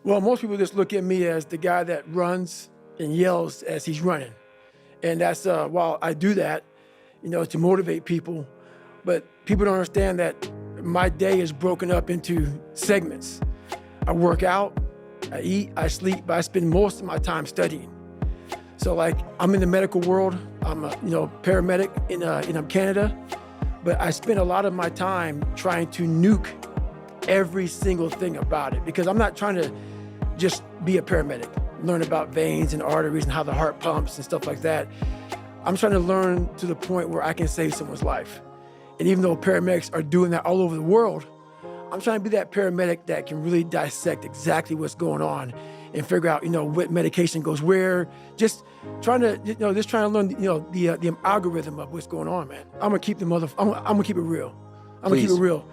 Well, most people just look at me as the guy that runs and yells as he's running. And that's, while I do that, to motivate people, but people don't understand that my day is broken up into segments. I work out, I eat, I sleep, but I spend most of my time studying. So like, I'm in the medical world, I'm a paramedic in Canada, but I spend a lot of my time trying to nuke every single thing about it, because I'm not trying to just be a paramedic, learn about veins and arteries and how the heart pumps and stuff like that. I'm trying to learn to the point where I can save someone's life. And even though paramedics are doing that all over the world, I'm trying to be that paramedic that can really dissect exactly what's going on and figure out, what medication goes where. Just trying to learn, the algorithm of what's going on, man. I'm gonna keep I'm gonna keep it real. I'm gonna keep it real.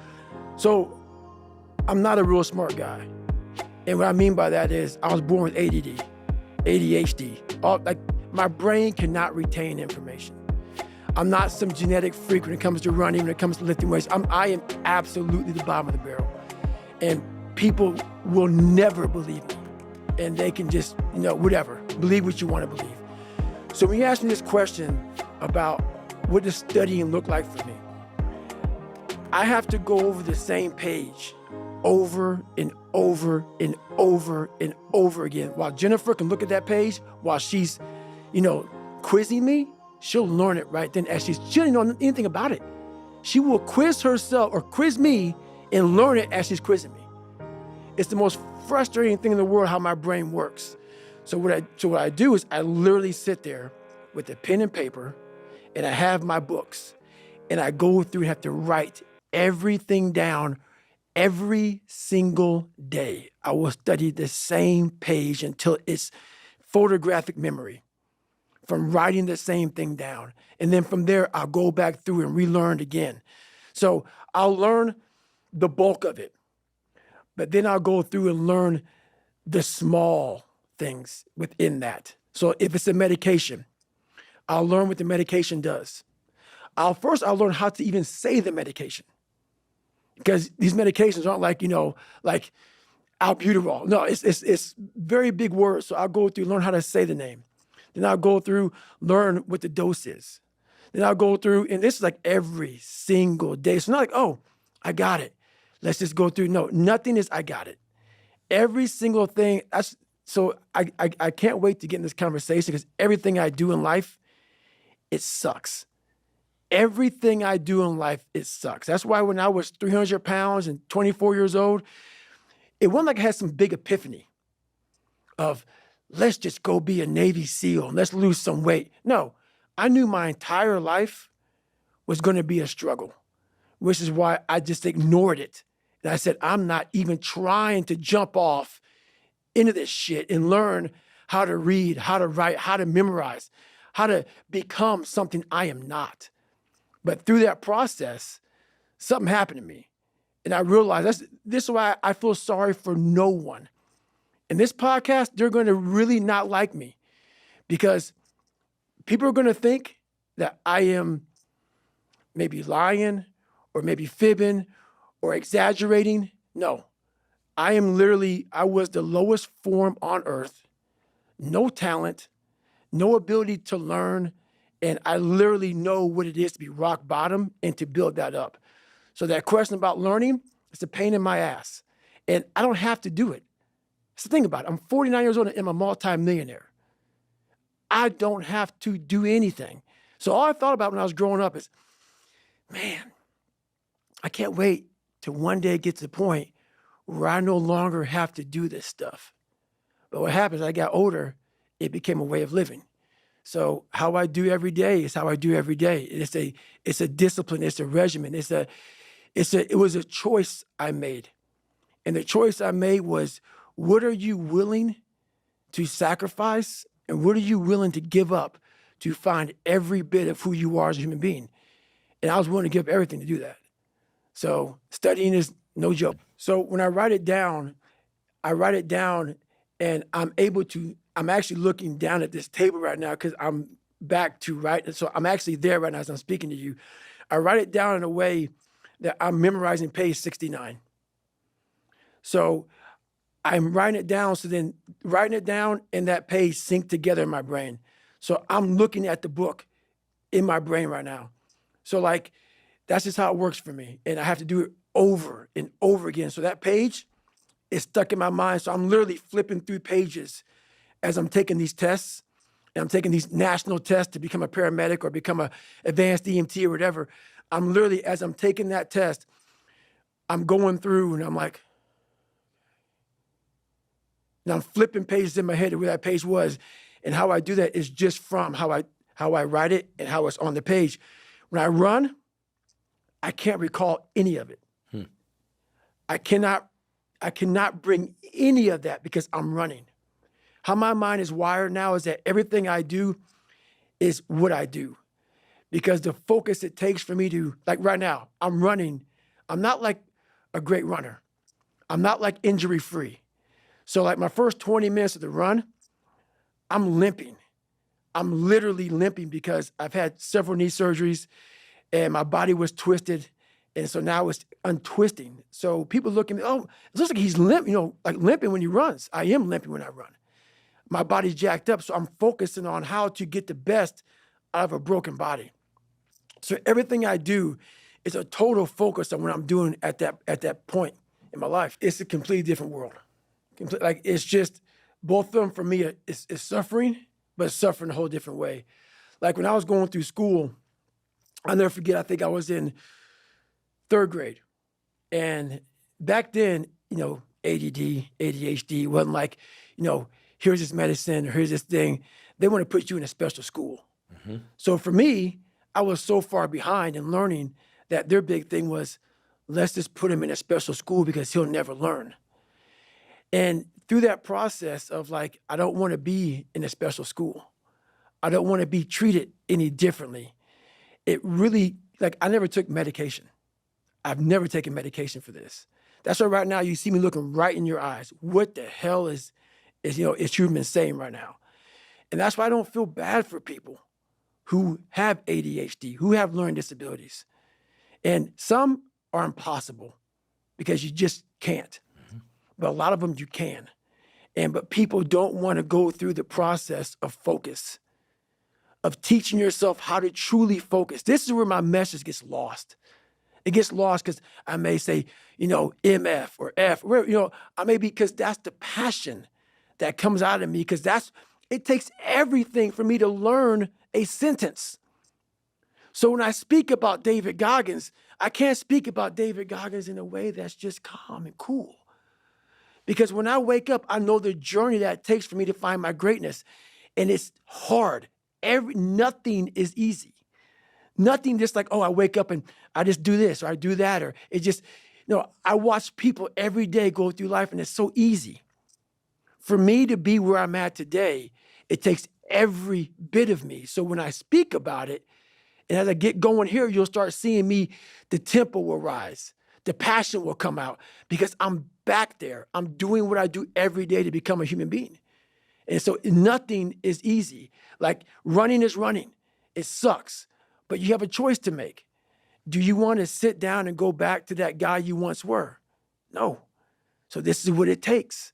So I'm not a real smart guy. And what I mean by that is I was born with ADD, ADHD. My brain cannot retain information. I'm not some genetic freak when it comes to running, when it comes to lifting weights. I am absolutely the bottom of the barrel. And people will never believe me. And they can just, whatever, believe what you want to believe. So when you ask me this question about what does studying look like for me, I have to go over the same page over and over and over and over again. While Jennifer can look at that page while she's, quizzing me, she'll learn it right then as she doesn't know anything about it. She will quiz herself or quiz me and learn it as she's quizzing me. It's the most frustrating thing in the world how my brain works. So what I do is I literally sit there with a pen and paper, and I have my books, and I go through and have to write everything down every single day. I will study the same page until it's photographic memory from writing the same thing down. And then from there, I'll go back through and relearn it again. So I'll learn the bulk of it, but then I'll go through and learn the small things within that. So if it's a medication, I'll learn what the medication does. I'll learn how to even say the medication, because these medications aren't like albuterol. No, it's very big words. So I'll go through, learn how to say the name. Then I'll go through, learn what the dose is. Then I'll go through, and this is like every single day. It's not like, oh, I got it. Let's just go through. No, nothing is I got it. Every single thing. So I can't wait to get in this conversation, because everything I do in life, it sucks. Everything I do in life, it sucks. That's why when I was 300 pounds and 24 years old, it wasn't like I had some big epiphany of, let's just go be a Navy SEAL and let's lose some weight. No, I knew my entire life was going to be a struggle, which is why I just ignored it. And I said, I'm not even trying to jump off into this shit and learn how to read, how to write, how to memorize, how to become something I am not. But through that process, something happened to me. And I realized this is why I feel sorry for no one. In this podcast, they're going to really not like me, because people are going to think that I am maybe lying or maybe fibbing or exaggerating. No, I was the lowest form on earth, no talent, no ability to learn. And I literally know what it is to be rock bottom and to build that up. So that question about learning, it's a pain in my ass. And I don't have to do it. So think about it. I'm 49 years old and I'm a multi-millionaire. I don't have to do anything. So all I thought about when I was growing up is, man, I can't wait till one day get to the point where I no longer have to do this stuff. But what happens, I got older, it became a way of living. So how I do every day is how I do every day. It's a discipline, it's a regimen, it was a choice I made. And the choice I made was, what are you willing to sacrifice and what are you willing to give up to find every bit of who you are as a human being? And I was willing to give up everything to do that. So studying is no joke. So when I write it down and I'm actually looking down at this table right now because I'm back to write. So I'm actually there right now as I'm speaking to you. I write it down in a way that I'm memorizing page 69. So I'm writing it down. So then writing it down and that page sync together in my brain. So I'm looking at the book in my brain right now. So like, that's just how it works for me. And I have to do it over and over again. So that page is stuck in my mind. So I'm literally flipping through pages as I'm taking these tests. And I'm taking these national tests to become a paramedic or become a advanced EMT or whatever. I'm literally, as I'm taking that test, I'm going through and I'm like, and I'm flipping pages in my head of where that page was. And how I do that is just from how I write it and how it's on the page. When I run, I can't recall any of it. I cannot bring any of that because I'm running. How my mind is wired now is that everything I do is what I do. Because the focus it takes for me to, like right now, I'm running. I'm not like a great runner. I'm not like injury free. So like my first 20 minutes of the run, I'm limping. I'm literally limping because I've had several knee surgeries and my body was twisted. And so now it's untwisting. So people look at me, oh, it looks like he's limping, like limping when he runs. I am limping when I run. My body's jacked up. So I'm focusing on how to get the best out of a broken body. So everything I do is a total focus on what I'm doing at that point in my life. It's a completely different world. Like it's just, both of them for me is suffering, but it's suffering a whole different way. Like when I was going through school, I'll never forget, I think I was in 3rd grade. And back then, ADD, ADHD wasn't like, here's this medicine or here's this thing. They want to put you in a special school. Mm-hmm. So for me, I was so far behind in learning that their big thing was, let's just put him in a special school because he'll never learn. And through that process of like, I don't want to be in a special school. I don't want to be treated any differently. It really, like, I never took medication. I've never taken medication for this. That's why right now you see me looking right in your eyes. What the hell is you've been saying right now? And that's why I don't feel bad for people who have ADHD, who have learning disabilities. And some are impossible because you just can't. Mm-hmm. But a lot of them you can. But people don't want to go through the process of focus, of teaching yourself how to truly focus. This is where my message gets lost. It gets lost because I may say, MF or F, I may be, because that's the passion that comes out of me, because it takes everything for me to learn a sentence. So when I speak about David Goggins, I can't speak about David Goggins in a way that's just calm and cool. Because when I wake up, I know the journey that it takes for me to find my greatness. And it's hard. Nothing is easy. Nothing just like, I wake up and I just do this or I do that. Or it just, I watch people every day go through life and it's so easy. For me to be where I'm at today, it takes every bit of me. So when I speak about it, and as I get going here, you'll start seeing me, the tempo will rise. The passion will come out because I'm back there. I'm doing what I do every day to become a human being. And so nothing is easy. Like running is running. It sucks, but you have a choice to make. Do you want to sit down and go back to that guy you once were? No. So this is what it takes.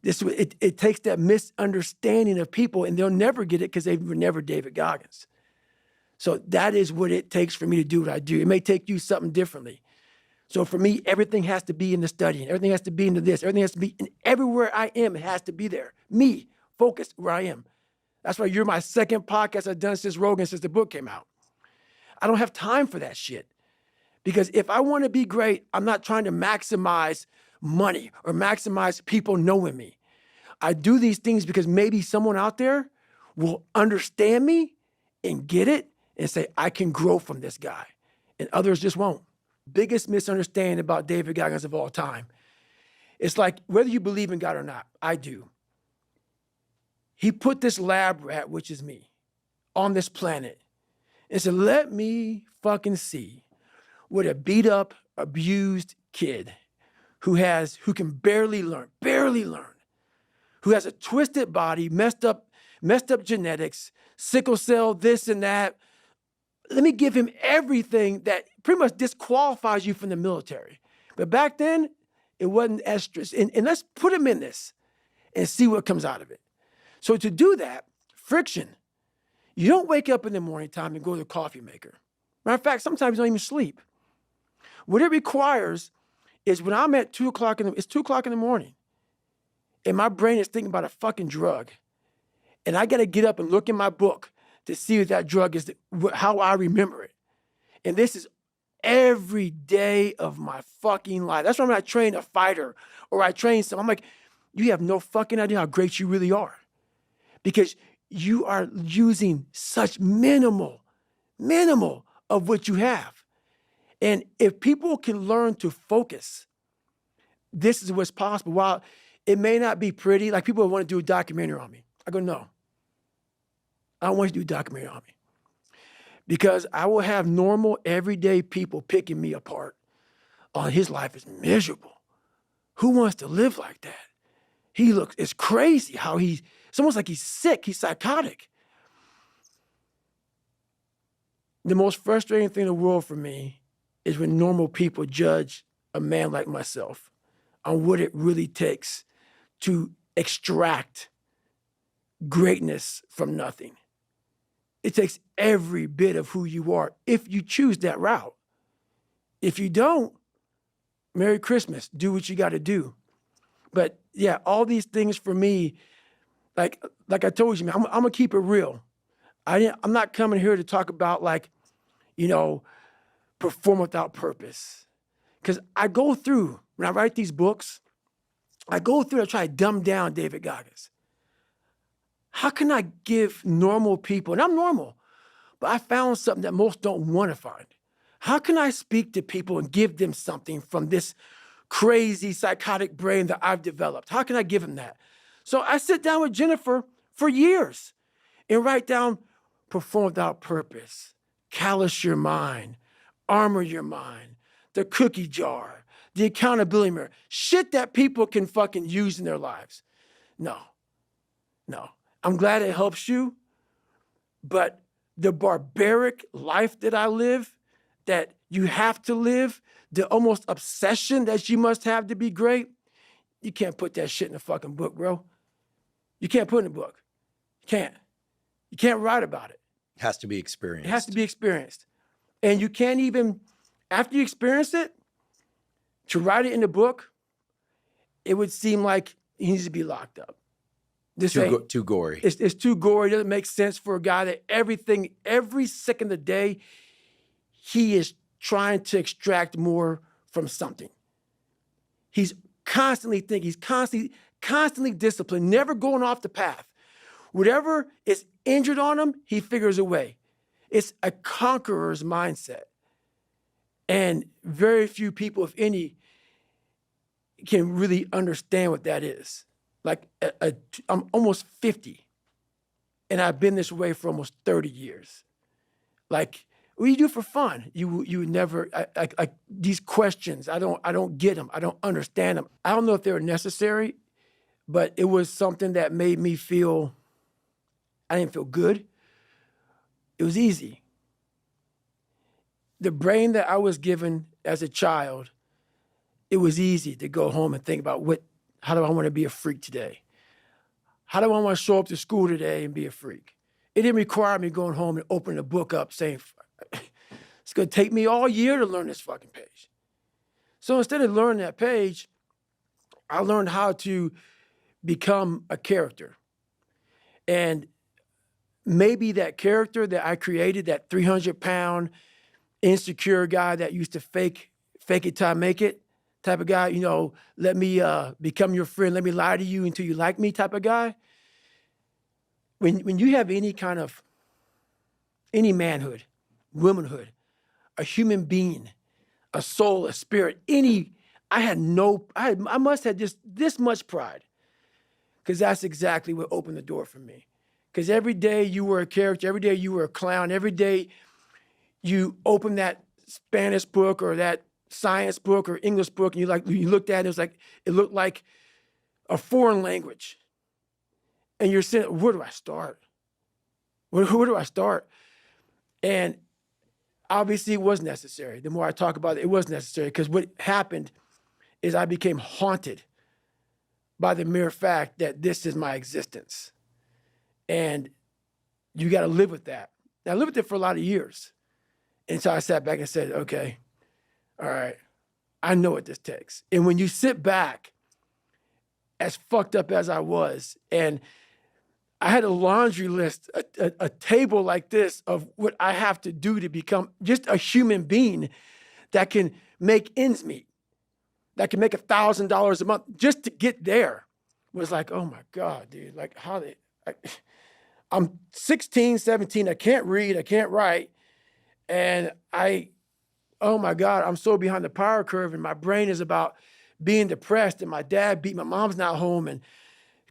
It takes that misunderstanding of people, and they'll never get it because they were never David Goggins. So that is what it takes for me to do what I do. It may take you something differently. So for me, everything has to be in the studying. Everything has to be into this. Everything has to be, and everywhere I am, it has to be there. Me, focused where I am. That's why you're my second podcast I've done since the book came out. I don't have time for that shit. Because if I want to be great, I'm not trying to maximize money or maximize people knowing me. I do these things because maybe someone out there will understand me and get it and say, I can grow from this guy. And others just won't. Biggest misunderstanding about David Goggins of all time. It's like, whether you believe in God or not, I do. He put this lab rat, which is me, on this planet and said, let me fucking see what a beat up, abused kid who can barely learn, who has a twisted body, messed up genetics, sickle cell, this and that. Let me give him everything that pretty much disqualifies you from the military. But back then, It wasn't as stressful. And let's put them in this and see what comes out of it. So to do that, friction. You don't wake up in the morning time and go to the coffee maker. Matter of fact, sometimes you don't even sleep. What it requires is when I'm at 2 o'clock, it's 2 o'clock in the morning, and my brain is thinking about a fucking drug, and I got to get up and look in my book to see if that drug is how I remember it. And this is every day of my fucking life. That's why when I train a fighter or I train someone, I'm like, you have no fucking idea how great you really are. Because you are using such minimal of what you have. And if people can learn to focus, this is what's possible. While it may not be pretty, like people want to do a documentary on me. I go, no. I don't want you to do a documentary on me. Because I will have normal, everyday people picking me apart. Oh, his life is miserable. Who wants to live like that? It's crazy how it's almost like he's sick, he's psychotic. The most frustrating thing in the world for me is when normal people judge a man like myself on what it really takes to extract greatness from nothing. It takes every bit of who you are if you choose that route. If you don't, Merry Christmas, do what you got to do. But yeah, all these things for me, like I told you, man, I'm gonna keep it real. I'm not coming here to talk about perform without purpose. Because I go through, when I write these books, I try to dumb down David Goggins. How can I give normal people, and I'm normal, but I found something that most don't want to find. How can I speak to people and give them something from this crazy psychotic brain that I've developed? How can I give them that? So I sit down with Jennifer for years and write down perform without purpose, callous your mind, armor your mind, the cookie jar, the accountability mirror, shit that people can fucking use in their lives. No. I'm glad it helps you, but the barbaric life that I live, that you have to live, the almost obsession that you must have to be great, you can't put that shit in a fucking book, bro. You can't put it in a book. You can't. You can't write about it. It has to be experienced. It has to be experienced. And you can't even, after you experience it, to write it in the book, it would seem like he needs to be locked up. Too gory. It's too gory. It doesn't make sense for a guy that every second of the day, he is trying to extract more from something. He's constantly thinking. He's constantly disciplined, never going off the path. Whatever is injured on him, he figures a way. It's a conqueror's mindset. And very few people, if any, can really understand what that is. Like, I'm almost 50, and I've been this way for almost 30 years. Like, what do you do for fun? You would never, these questions, I don't get them. I don't understand them. I don't know if they were necessary, but it was something that made me feel, I didn't feel good. It was easy. The brain that I was given as a child, it was easy to go home and think about how do I want to be a freak today? How do I want to show up to school today and be a freak? It didn't require me going home and opening a book up saying, it's going to take me all year to learn this fucking page. So instead of learning that page, I learned how to become a character. And maybe that character that I created, that 300-pound insecure guy that used to fake it till I make it type of guy, let me become your friend, let me lie to you until you like me type of guy. When you have any manhood, womanhood, a human being, a soul, a spirit, I must have just this much pride, because that's exactly what opened the door for me. Because every day you were a character, every day you were a clown, every day you opened that Spanish book or that science book or English book, and you looked at it, it looked like a foreign language. And you're saying, where do I start? Where do I start? And obviously it was necessary. The more I talk about it, it was necessary, because what happened is I became haunted by the mere fact that this is my existence. And you got to live with that. And I lived with it for a lot of years. And so I sat back and said, okay, all right, I know what this takes. And when you sit back, as fucked up as I was, and I had a laundry list, a table like this of what I have to do to become just a human being that can make ends meet, that can make $1,000 a month just to get there, was like, oh my God, dude, like I'm 16, 17, I can't read, I can't write. And oh my God, I'm so behind the power curve, and my brain is about being depressed, and my dad beat, my mom's not home, and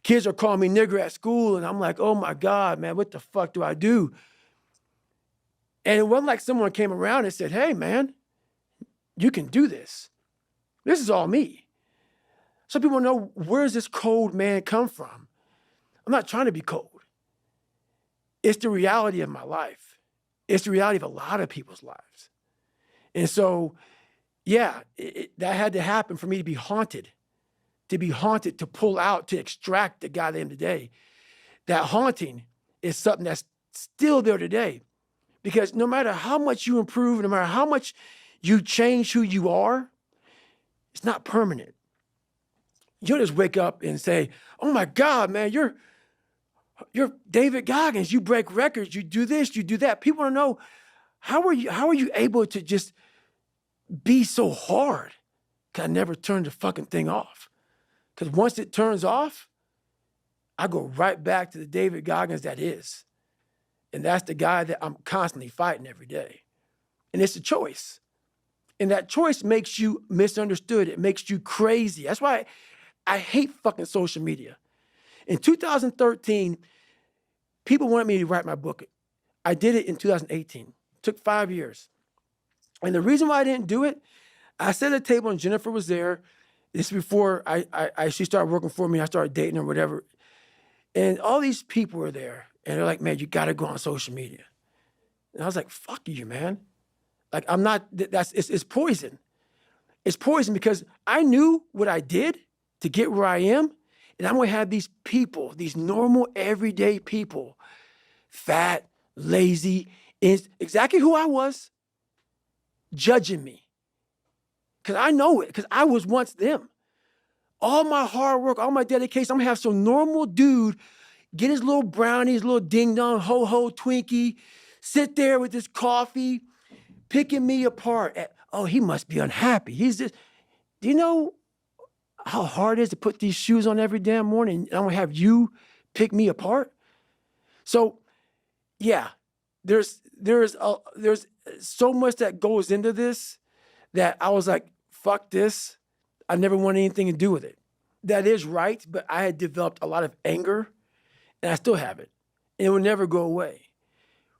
kids are calling me nigger at school. And I'm like, oh my God, man, what the fuck do I do? And it wasn't like someone came around and said, hey man, you can do this. This is all me. Some people know, where's this cold man come from? I'm not trying to be cold. It's the reality of my life. It's the reality of a lot of people's lives. And so, yeah, that had to happen for me to be haunted, to pull out, to extract the guy that I am today. That haunting is something that's still there today. Because no matter how much you improve, no matter how much you change who you are, it's not permanent. You'll just wake up and say, oh my God, man, you're David Goggins. You break records, you do this, you do that. People want to know, how are you able to just be so hard? Because I never turned the fucking thing off. Because once it turns off, I go right back to the David Goggins that is. And that's the guy that I'm constantly fighting every day. And it's a choice. And that choice makes you misunderstood. It makes you crazy. That's why I hate fucking social media. In 2013, people wanted me to write my book. I did it in 2018. It took 5 years. And the reason why I didn't do it, I sat at a table and Jennifer was there. This is before she started working for me. I started dating her, whatever. And all these people were there. And they're like, man, you got to go on social media. And I was like, fuck you, man. Like, I'm not, it's poison. It's poison because I knew what I did to get where I am. And I'm going to have these people, these normal, everyday people, fat, lazy, exactly who I was, judging me. Because I know it, because I was once them. All my hard work, all my dedication, I'm going to have some normal dude get his little brownie, his little ding-dong, ho-ho Twinkie, sit there with his coffee, picking me apart. Oh, he must be unhappy. He's just, do you know how hard it is to put these shoes on every damn morning? And I'm going to have you pick me apart? So, yeah, there's so much that goes into this that I was like, fuck this. I never wanted anything to do with it. That is right, but I had developed a lot of anger, and I still have it. And it will never go away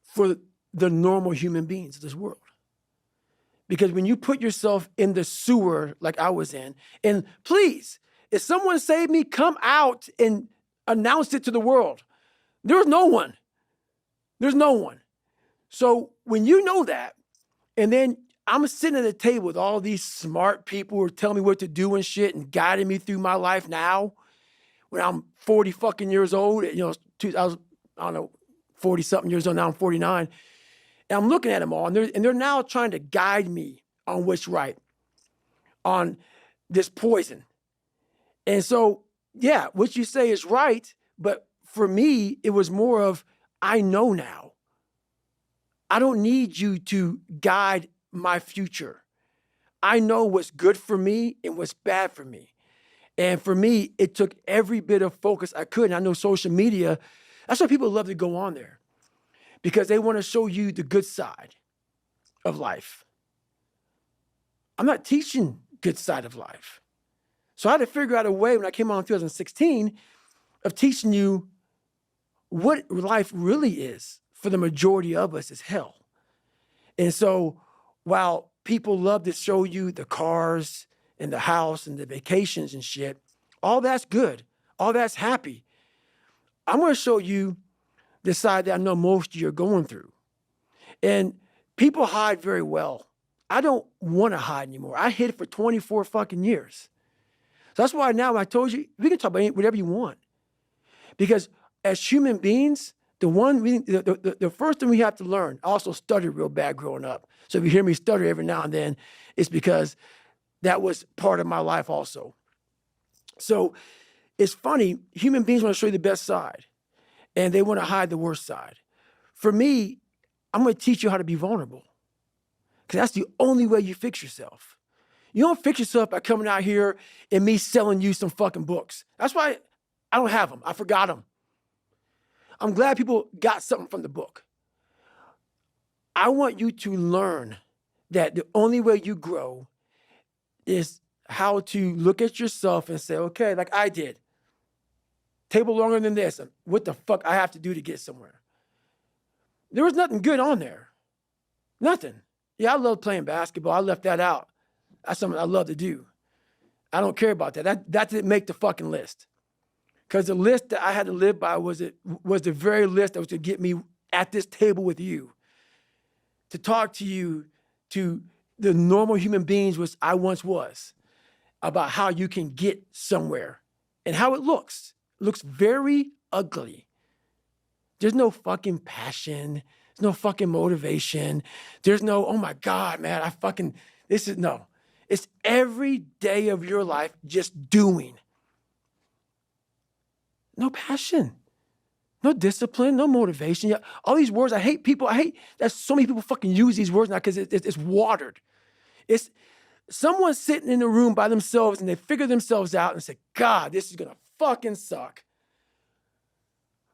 for the normal human beings of this world. Because when you put yourself in the sewer like I was in, and please, if someone saved me, come out and announce it to the world. There's no one. There's no one. So when you know that, and then I'm sitting at a table with all these smart people who are telling me what to do and shit and guiding me through my life now, when I'm 40 fucking years old, I was 40 something years old, now I'm 49. And I'm looking at them all, and they're now trying to guide me on what's right, on this poison. And so, yeah, what you say is right, but for me, it was more of, I know now. I don't need you to guide my future. I know what's good for me and what's bad for me. And for me, it took every bit of focus I could. And I know social media, that's why people love to go on there, because they want to show you the good side of life. I'm not teaching good side of life. So I had to figure out a way when I came on in 2016 of teaching you what life really is for the majority of us is hell. And so while people love to show you the cars and the house and the vacations and shit, all that's good. All that's happy. I'm going to show you the side that I know most of you are going through. And people hide very well. I don't want to hide anymore. I hid for 24 fucking years. So that's why now I told you, we can talk about whatever you want. Because as human beings, the first thing we have to learn, I also stuttered real bad growing up. So if you hear me stutter every now and then, it's because that was part of my life also. So it's funny, human beings want to show you the best side and they want to hide the worst side. For me, I'm going to teach you how to be vulnerable because that's the only way you fix yourself. You don't fix yourself by coming out here and me selling you some fucking books. That's why I don't have them. I forgot them. I'm glad people got something from the book. I want you to learn that the only way you grow is how to look at yourself and say, okay, like I did. Table longer than this. What the fuck I have to do to get somewhere? There was nothing good on there. Nothing. Yeah, I love playing basketball. I left that out. That's something I love to do. I don't care about that. That didn't make the fucking list. Because the list that I had to live by was the very list that was to get me at this table with you. To talk to you, to the normal human beings which I once was, about how you can get somewhere and how it looks. It looks very ugly. There's no fucking passion. There's no fucking motivation. There's no, oh my God, man, no. It's every day of your life just doing. No passion, no discipline, no motivation. All these words, I hate that so many people fucking use these words now because it's watered. It's someone sitting in a room by themselves and they figure themselves out and say, God, this is going to fucking suck.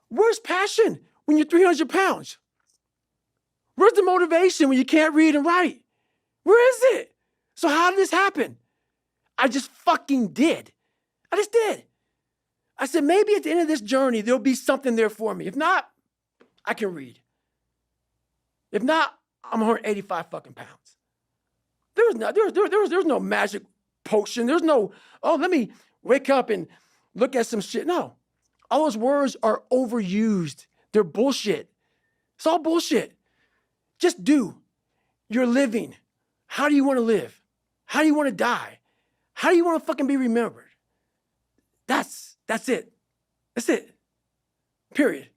Where's passion when you're 300 pounds? Where's the motivation when you can't read and write? Where is it? So how did this happen? I just fucking did. I just did. I said, maybe at the end of this journey, there'll be something there for me. If not, I can read. If not, I'm 185 fucking pounds. There was no magic potion. There's no, let me wake up and look at some shit. No. All those words are overused. They're bullshit. It's all bullshit. Just do. You're living. How do you want to live? How do you want to die? How do you want to fucking be remembered? That's it. That's it. Period.